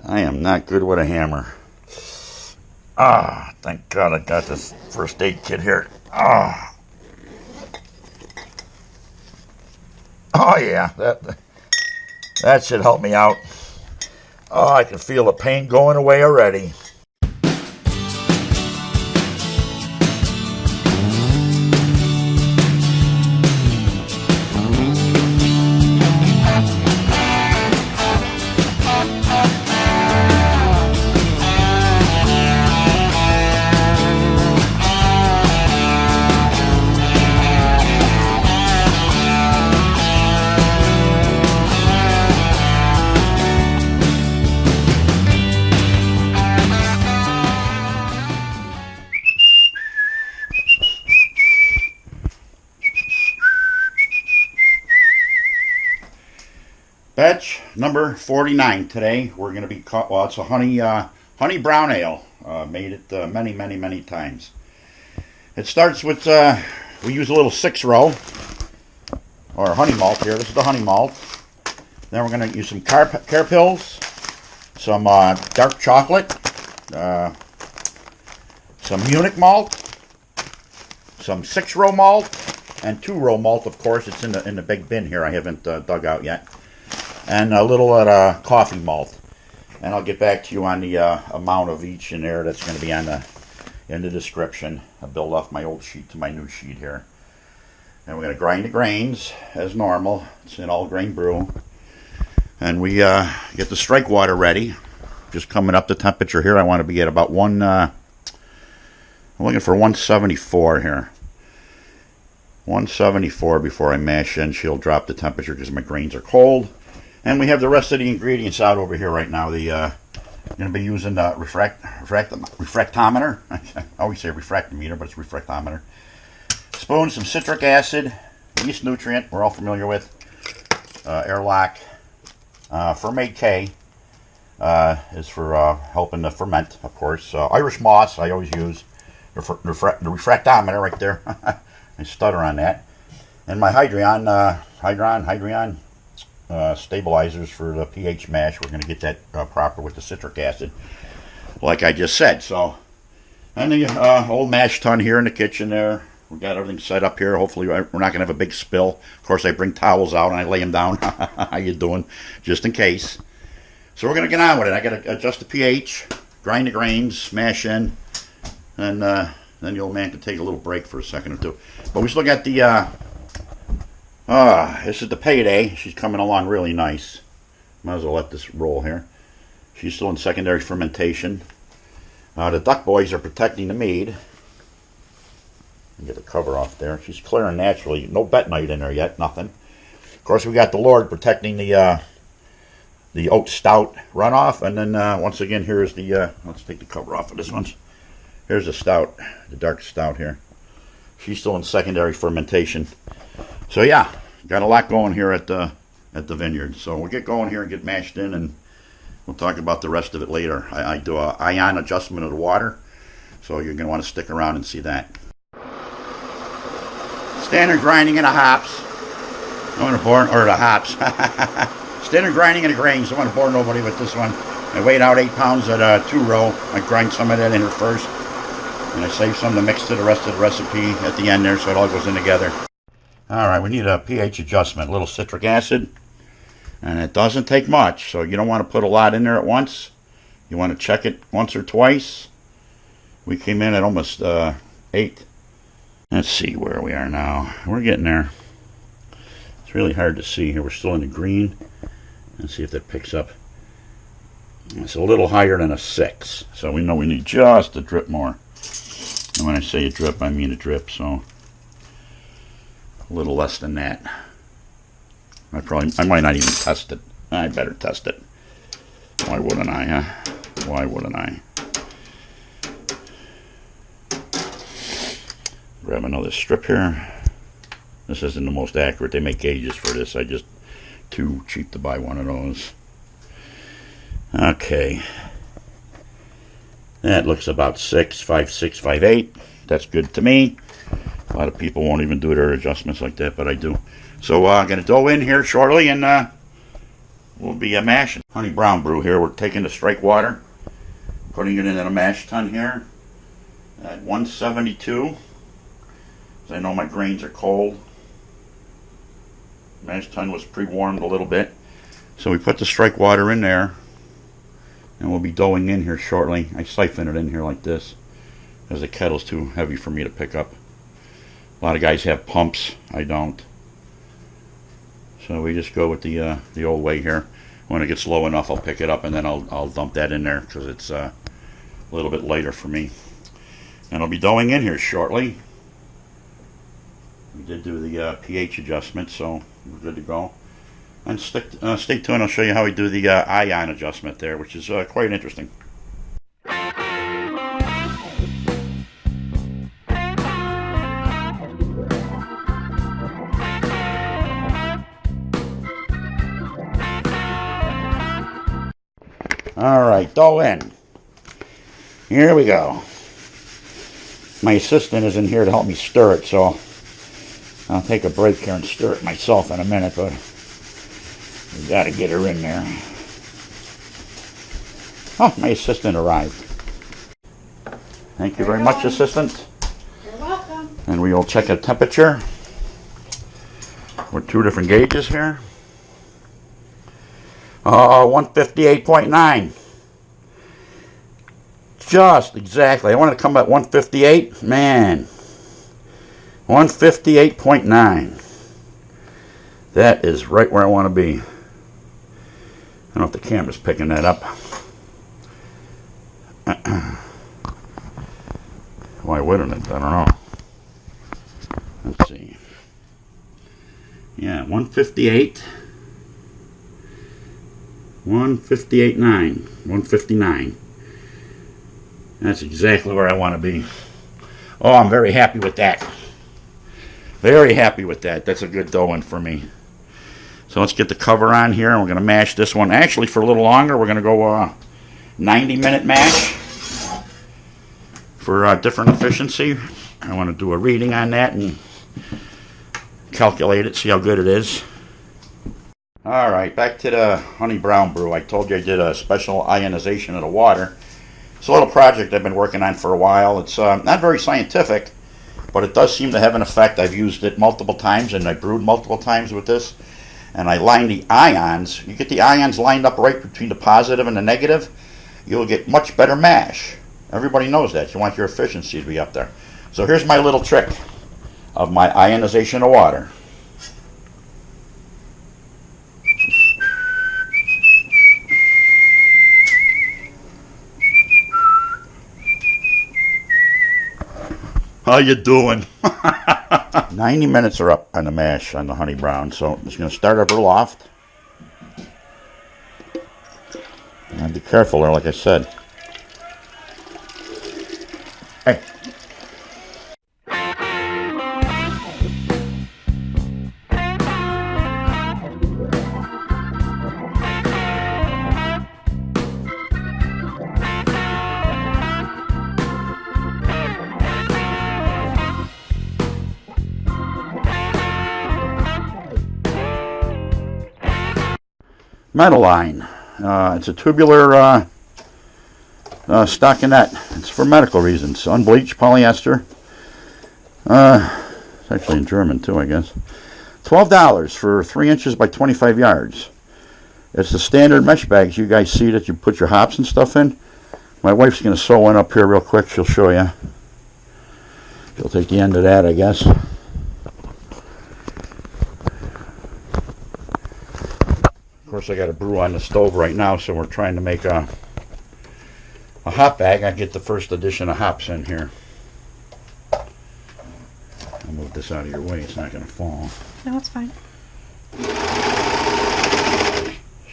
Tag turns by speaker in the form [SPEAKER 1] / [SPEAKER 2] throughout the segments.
[SPEAKER 1] I am not good with a hammer. Ah, thank God I got this first aid kit here. Ah. Oh yeah, that should help me out. Oh, I can feel the pain going away already. Batch number 49 today. We're going to be, well, it's a honey brown ale. Made it many times. It starts with, we use a little 6-row, or honey malt here. This is the honey malt. Then we're going to use some care pills, some dark chocolate, some Munich malt, some 6-row malt, and 2-row malt, of course. It's in the big bin here. I haven't dug out yet. And a little coffee malt. And I'll get back to you on the amount of each in there. That's going to be in the description. I'll build off my old sheet to my new sheet here. And we're going to grind the grains as normal. It's an all grain brew. And we get the strike water ready. Just coming up the temperature here. I want to be at about I'm looking for 174 here. 174 before I mash in. She'll drop the temperature because my grains are cold. And we have the rest of the ingredients out over here right now. I'm going to be using the refractometer. I always say refractometer, but it's refractometer. Spoon, some citric acid, yeast nutrient we're all familiar with. Airlock. Ferment K is for helping to ferment, of course. Irish moss I always use. The refractometer right there. I stutter on that. And my Hydrion stabilizers for the pH mash. We're going to get that proper with the citric acid, like I just said. So, and the old mash tun here in the kitchen there. We got everything set up here. Hopefully we're not going to have a big spill. Of course, I bring towels out and I lay them down. How you doing? Just in case. So we're going to get on with it. I got to adjust the pH, grind the grains, mash in, and then the old man can take a little break for a second or two. But we still got the this is the payday. She's coming along really nice. Might as well let this roll here. She's still in secondary fermentation. The duck boys are protecting the mead. Get the cover off there. She's clearing naturally. No bentonite in there yet. Nothing. Of course, we got the Lord protecting the oat stout runoff. And then once again, here's the let's take the cover off of this one. Here's the stout, the dark stout here. She's still in secondary fermentation. So yeah, got a lot going here at the vineyard. So we'll get going here and get mashed in, and we'll talk about the rest of it later. I do a ion adjustment of the water, so you're going to want to stick around and see that. Standard grinding of the hops. I want to bore, or the hops. Standard grinding of the grains. I want to bore nobody with this one. I weighed out 8 pounds at a 2-row. I grind some of that in here first, and I save some to mix to the rest of the recipe at the end there, so it all goes in together. Alright, we need a pH adjustment, a little citric acid, and it doesn't take much, so you don't want to put a lot in there at once. You want to check it once or twice. We came in at almost 8. Let's see where we are now. We're getting there. It's really hard to see here. We're still in the green. Let's see if that picks up. It's a little higher than a 6, so we know we need just a drip more. And when I say a drip, I mean a drip, so a little less than that. I might not even test it. I better test it. Why wouldn't I, huh? Why wouldn't I? Grab another strip here. This isn't the most accurate. They make gauges for this. I just too cheap to buy one of those. Okay. That looks about 6, 5, 6, 5, 8. That's good to me. A lot of people won't even do their adjustments like that, but I do. So I'm going to go in here shortly, and we'll be mashing. Honey brown brew here. We're taking the strike water, putting it into the mash tun here at 172. As I know my grains are cold. Mash tun was pre-warmed a little bit. So we put the strike water in there, and we'll be doughing in here shortly. I siphon it in here like this, as the kettle's too heavy for me to pick up. A lot of guys have pumps. I don't. So we just go with the old way here. When it gets low enough, I'll pick it up, and then I'll dump that in there because it's a little bit lighter for me. And I'll be doughing in here shortly. We did do the pH adjustment, so we're good to go. And stay tuned. I'll show you how we do the ion adjustment there, which is quite interesting. Alright, dough in. Here we go. My assistant is in here to help me stir it, so I'll take a break here and stir it myself in a minute, but we gotta get her in there. Oh, my assistant arrived. Thank you very much, assistant.
[SPEAKER 2] You're welcome.
[SPEAKER 1] And we will check a temperature with 2 different gauges here. 158.9. Just exactly. I wanted to come at 158. Man. 158.9. That is right where I want to be. I don't know if the camera's picking that up. Why wouldn't it? I don't know. Let's see. Yeah, 158. 158.9. 159. That's exactly where I want to be. Oh, I'm very happy with that. Very happy with that. That's a good dough in for me. So let's get the cover on here, and we're going to mash this one. Actually, for a little longer, we're going to go 90-minute mash for different efficiency. I want to do a reading on that and calculate it, see how good it is. Alright, back to the honey brown brew. I told you I did a special ionization of the water. It's a little project I've been working on for a while. It's not very scientific, but it does seem to have an effect. I've used it multiple times, and I brewed multiple times with this. And I line the ions. You get the ions lined up right between the positive and the negative, you'll get much better mash. Everybody knows that. You want your efficiency to be up there. So here's my little trick of my ionization of water. How you doing? 90 minutes are up on the mash on the honey brown, so I'm just going to start up real aloft. And be careful there, like I said. Hey. Metal line. It's a tubular stockinette. It's for medical reasons. Unbleached polyester. It's actually in German too, I guess. $12 for 3 inches by 25 yards. It's the standard mesh bags you guys see that you put your hops and stuff in. My wife's going to sew one up here real quick. She'll show you. She'll take the end of that, I guess. Of course, I got a brew on the stove right now, so we're trying to make a hop bag. I get the first edition of hops in here. I'll move this out of your way. It's not going to fall.
[SPEAKER 2] No, it's fine.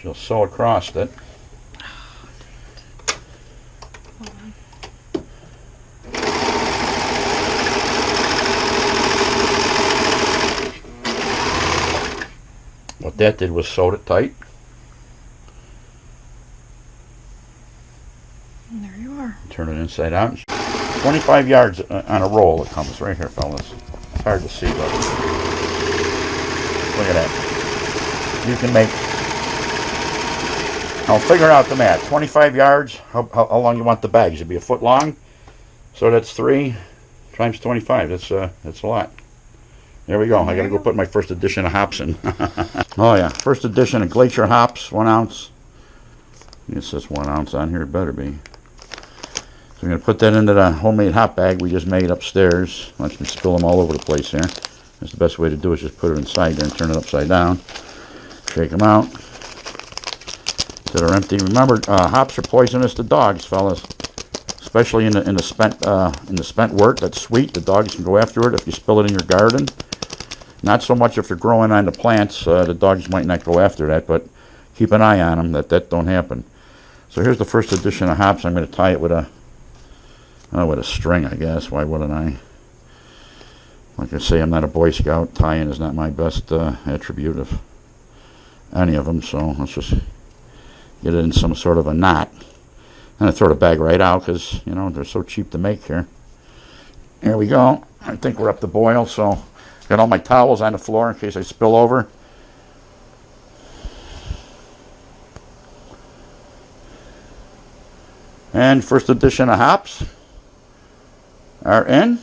[SPEAKER 1] She'll sew across it.
[SPEAKER 2] Hold on.
[SPEAKER 1] What that did was sewed it tight.
[SPEAKER 2] And there you are.
[SPEAKER 1] Turn it inside out. 25 yards on a roll it comes right here, fellas. It's hard to see, but look at that. You can make I'll figure out the math. 25 yards. How long you want the bag? Should be a foot long. So that's 3 times 25. That's a lot. There we go. I gotta go put my first edition of hops in. Oh yeah, first edition of Glacier hops, 1 ounce. It says 1 ounce on here. It better be. So I'm gonna put that into the homemade hop bag we just made upstairs. Watch me spill them all over the place here. That's the best way to do it. Just put it inside there and turn it upside down. Shake them out. So they're empty. Remember, hops are poisonous to dogs, fellas. Especially in the spent wort. That's sweet. The dogs can go after it if you spill it in your garden. Not so much if they're growing on the plants. The dogs might not go after that, but keep an eye on them that don't happen. So here's the first edition of hops. I'm going to tie it with a string, I guess. Why wouldn't I? Like I say, I'm not a Boy Scout. Tying is not my best attribute of any of them. So let's just get it in some sort of a knot. And I throw the bag right out because, you know, they're so cheap to make here. Here we go. I think we're up to boil, so got all my towels on the floor in case I spill over. And first edition of hops are in.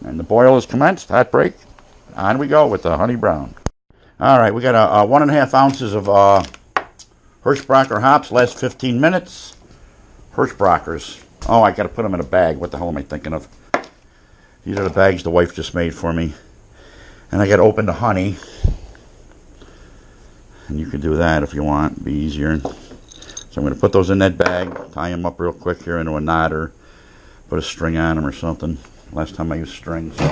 [SPEAKER 1] And the boil has commenced. Hot break. On we go with the honey brown. All right, we got 1.5 ounces of Hirschbrocker hops. Last 15 minutes. Hirschbrockers. Oh, I got to put them in a bag. What the hell am I thinking of? These are the bags the wife just made for me. And I got to open the honey. And you can do that if you want. It'd be easier. So I'm going to put those in that bag. Tie them up real quick here into a knot or put a string on them or something. Last time I used string, so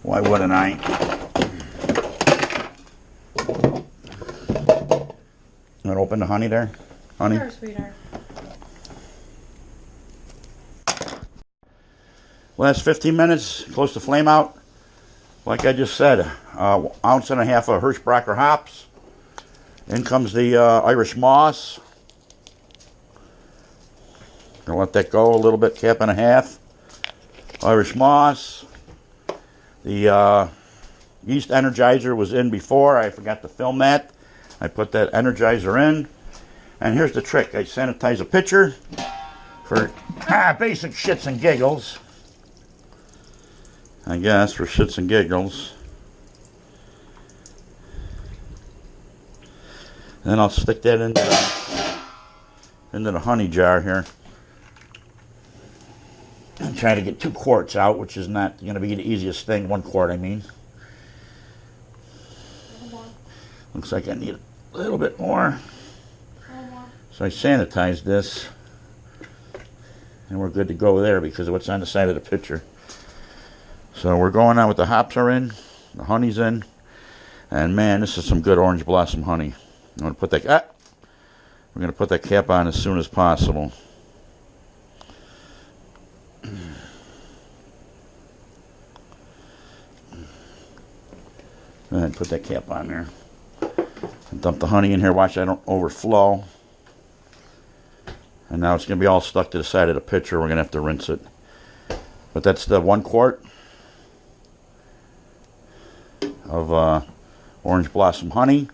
[SPEAKER 1] why wouldn't I? I'm going to open the honey there. Honey?
[SPEAKER 2] Sure, sweetheart.
[SPEAKER 1] Last 15 minutes, close to flame out. Like I just said, 1.5 ounces of Hirschbrocker hops. In comes the Irish moss. Gonna let that go a little bit, 1.5 cups. Irish moss. The yeast energizer was in before. I forgot to film that. I put that energizer in. And here's the trick. I sanitize a pitcher for basic shits and giggles. I guess for shits and giggles. Then I'll stick that into the honey jar here. I'm trying to get 2 quarts out, which is not going to be the easiest thing. 1 quart, I mean. Looks like I need a little bit more. So I sanitized this. And we're good to go there because of what's on the side of the pitcher. So we're going on with the hops are in. The honey's in. And man, this is some good orange blossom honey. I'm going to put that, we're going to put that cap on as soon as possible. And put that cap on there. And dump the honey in here. Watch I don't overflow. And now it's going to be all stuck to the side of the pitcher. We're going to have to rinse it. But that's the 1 quart of orange blossom honey.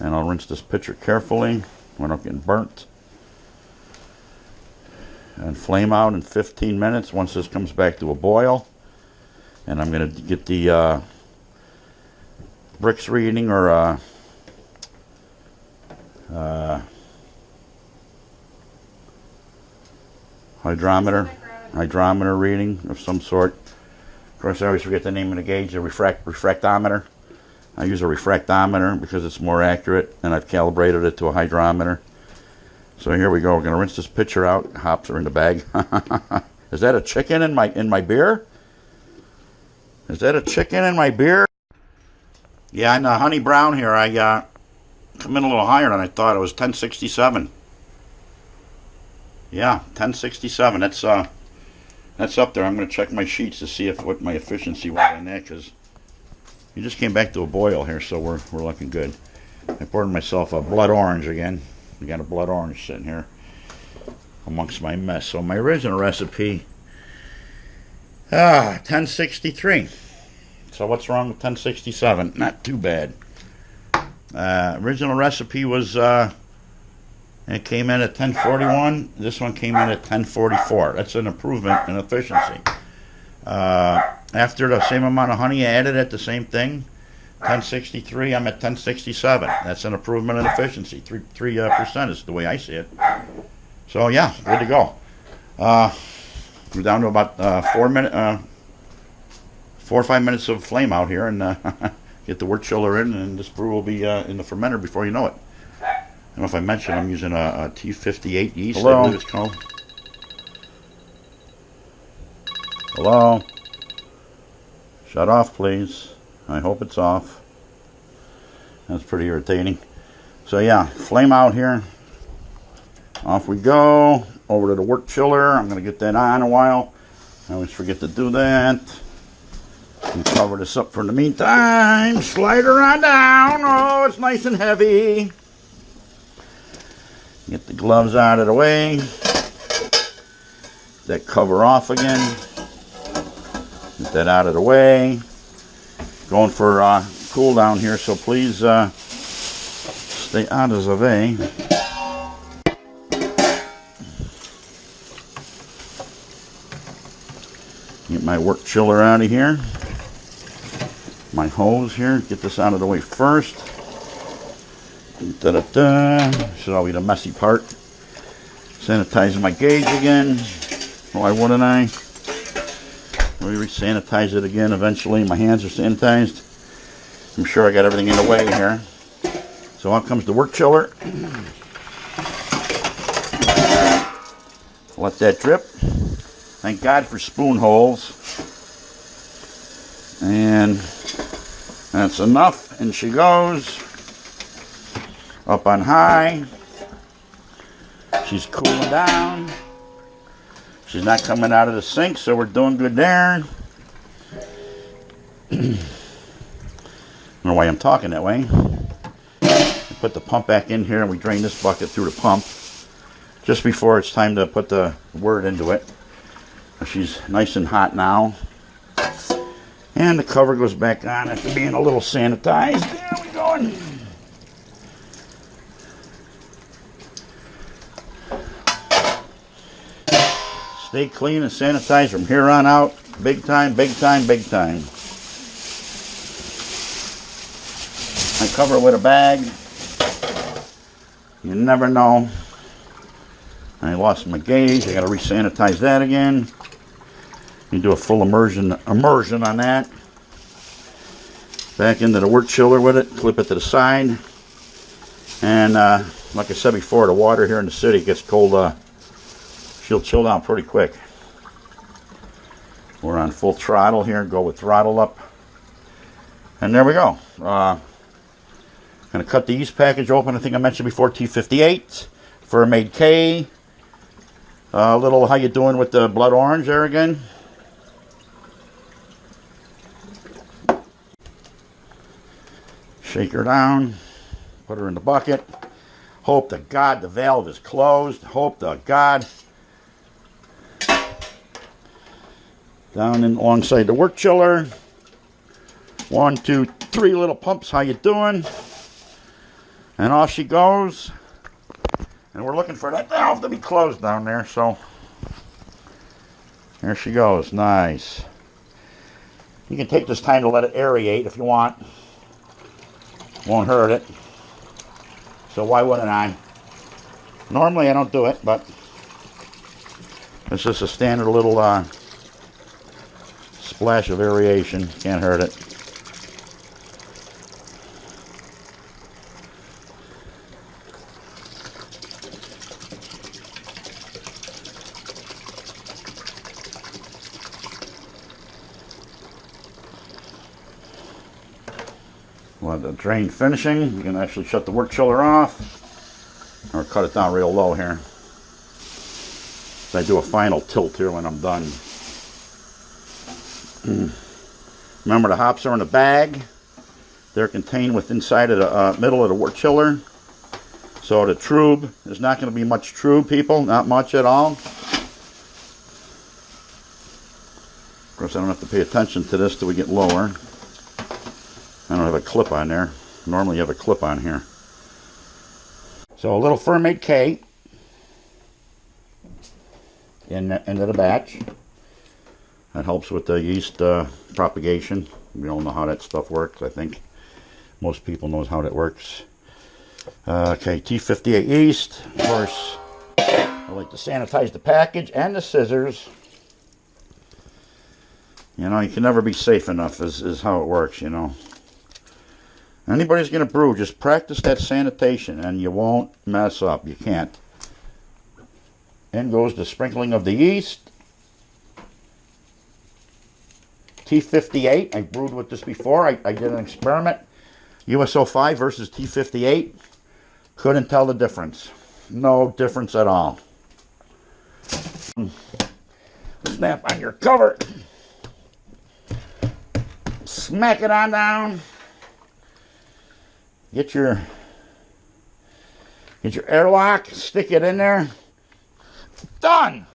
[SPEAKER 1] And I'll rinse this pitcher carefully. We're not getting burnt. And flame out in 15 minutes once this comes back to a boil. And I'm going to get the Brix reading or hydrometer reading of some sort. Of course, I always forget the name of the gauge, the refractometer. I use a refractometer because it's more accurate, and I've calibrated it to a hydrometer. So here we go. We're going to rinse this pitcher out. Hops are in the bag. Is that a chicken in my beer? Is that a chicken in my beer? Yeah, on the honey brown here, I come in a little higher than I thought. It was 1067. Yeah, 1067. That's up there. I'm going to check my sheets to see what my efficiency was on that, because you just came back to a boil here, so we're looking good. I poured myself a blood orange again. We got a blood orange sitting here amongst my mess. So my original recipe, 1063. So what's wrong with 1067? Not too bad. Original recipe was And it came in at 1041. This one came in at 1044. That's an improvement in efficiency. After the same amount of honey I added at the same thing, 1063, I'm at 1067. That's an improvement in efficiency. 3% is the way I see it. So yeah, good to go. We're down to about 4 or 5 minutes of flame out here, and get the wort chiller in, and this brew will be in the fermenter before you know it. I don't know if I mentioned I'm using a T58 yeast. Hello. I believe it's called. Hello. Shut off, please. I hope it's off. That's pretty irritating. So yeah, flame out here. Off we go. Over to the wort chiller. I'm going to get that on a while. I always forget to do that. And cover this up for the meantime. Slide her on down. Oh, it's nice and heavy. Get the gloves out of the way. That cover off again. Get that out of the way. Going for cool down here, so please stay out of the way. Get my wort chiller out of here. My hose here. Get this out of the way first. Da-da-da. This is always the messy part. Sanitize my gauge again. Why wouldn't I? We re-sanitize it again eventually. My hands are sanitized. I'm sure I got everything in the way here. So out comes the wort chiller. Let that drip. Thank God for spoon holes. And that's enough. And she goes. Up on high. She's cooling down. She's not coming out of the sink, so we're doing good there. I don't know why I'm talking that way. I put the pump back in here and we drain this bucket through the pump just before it's time to put the wort into it. She's nice and hot now. And the cover goes back on after being a little sanitized. There we go. Stay clean and sanitize from here on out. Big time, big time, big time. I cover it with a bag. You never know. I lost my gauge. I got to re-sanitize that again. You do a full immersion on that. Back into the wort chiller with it. Clip it to the side. And like I said before, the water here in the city gets cold. She'll chill down pretty quick. We're on full throttle here. Go with throttle up. And there we go. Going to cut the yeast package open. I think I mentioned before, T58. Fermade K. A little, how you doing with the blood orange there again? Shake her down. Put her in the bucket. Hope to God the valve is closed. Hope to God. Down in alongside the wort chiller. 1, 2, 3 little pumps. How you doing? And off she goes. And we're looking for that valve to be closed down there. So there she goes. Nice. You can take this time to let it aerate if you want. Won't hurt it. So why wouldn't I? Normally I don't do it, but it's just a standard little splash of aeration. Can't hurt it. We'll have the drain finishing. You can actually shut the wort chiller off or cut it down real low here. So I do a final tilt here when I'm done. Remember, the hops are in a bag. They're contained within inside of the middle of the wort chiller. So the trube, there's not going to be much trube, people. Not much at all. Of course, I don't have to pay attention to this till we get lower. I don't have a clip on there. Normally you have a clip on here. So a little ferment K into the batch. That helps with the yeast propagation. We all know how that stuff works. I think most people knows how that works. Okay, T58 yeast. Of course, I like to sanitize the package and the scissors. You know, you can never be safe enough is how it works, you know. Anybody's going to brew, just practice that sanitation and you won't mess up. You can't. In goes the sprinkling of the yeast. T58, I brewed with this before. I did an experiment. USO 5 versus T58. Couldn't tell the difference. No difference at all. Snap on your cover. Smack it on down. Get your airlock. Stick it in there. Done.